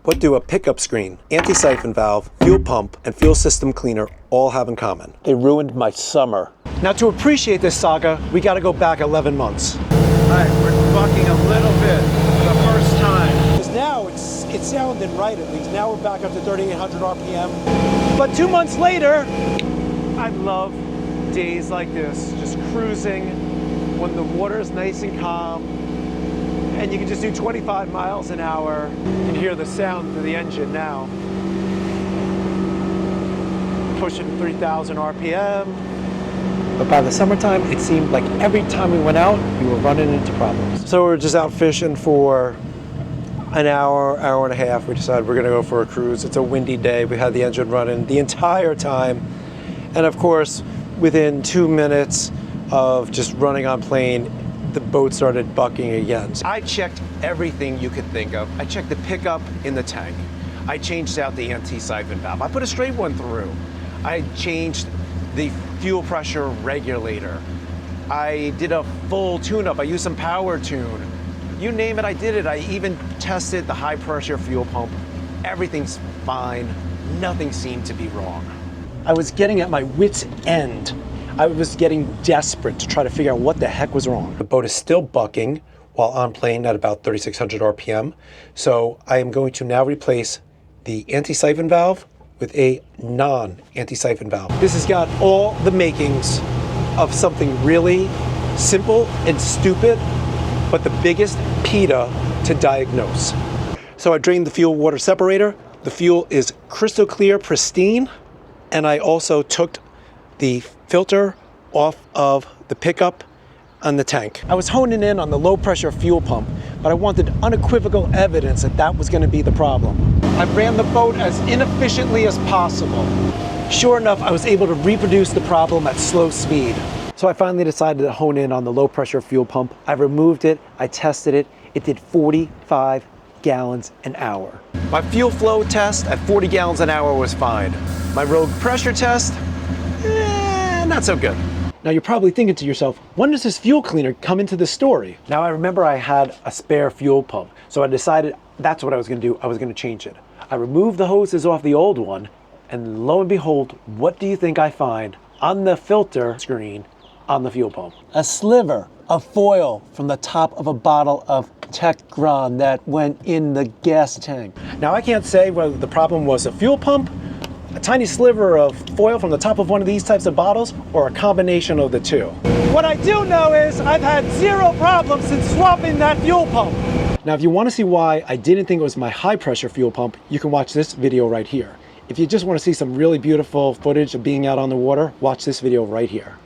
What do a pickup screen, anti-siphon valve, fuel pump, and fuel system cleaner all have in common? They ruined my summer. Now to appreciate this saga, we gotta go back 11 months. Alright, we're bucking a little bit for the first time. Because now it's sounding right at least. Now we're back up to 3,800 RPM. But 2 months later, I love days like this, just cruising when the water is nice and calm and you can just do 25 miles an hour. You can hear the sound of the engine now. Pushing 3,000 RPM. But by the summertime, it seemed like every time we went out, we were running into problems. So we were just out fishing for an hour, hour and a half. We decided we're gonna go for a cruise. It's a windy day. We had the engine running the entire time. And of course, within 2 minutes of just running on plane, the boat started bucking again. I checked everything you could think of. I checked the pickup in the tank. I changed out the anti-siphon valve. I put a straight one through. I changed the fuel pressure regulator. I did a full tune-up. I used some power tune. You name it, I did it. I even tested the high pressure fuel pump. Everything's fine. Nothing seemed to be wrong. I was getting at my wit's end. I was getting desperate to try to figure out what the heck was wrong. The boat is still bucking while on plane at about 3,600 RPM. So I am going to now replace the anti-siphon valve with a non-anti-siphon valve. This has got all the makings of something really simple and stupid, but the biggest PETA to diagnose. So I drained the fuel water separator. The fuel is crystal clear, pristine. And I also took the filter off of the pickup on the tank. I was honing in on the low pressure fuel pump, but I wanted unequivocal evidence that that was going to be the problem. I ran the boat as inefficiently as possible. Sure enough, I was able to reproduce the problem at slow speed. So I finally decided to hone in on the low pressure fuel pump. I removed it, I tested it, it did 45 gallons an hour. My fuel flow test at 40 gallons an hour was fine. My road pressure test, not so good. Now you're probably thinking to yourself, when does this fuel cleaner come into the story? Now I remember I had a spare fuel pump, so I decided that's what I was gonna do. I was gonna change it. I removed the hoses off the old one, and lo and behold, what do you think I find on the filter screen on the fuel pump? A sliver of foil from the top of a bottle of Tecron that went in the gas tank. Now I can't say whether the problem was a fuel pump, a tiny sliver of foil from the top of one of these types of bottles, or a combination of the two. What I do know is I've had zero problems since swapping that fuel pump. Now if you want to see why I didn't think it was my high pressure fuel pump, you can watch this video right here. If you just want to see some really beautiful footage of being out on the water, watch this video right here.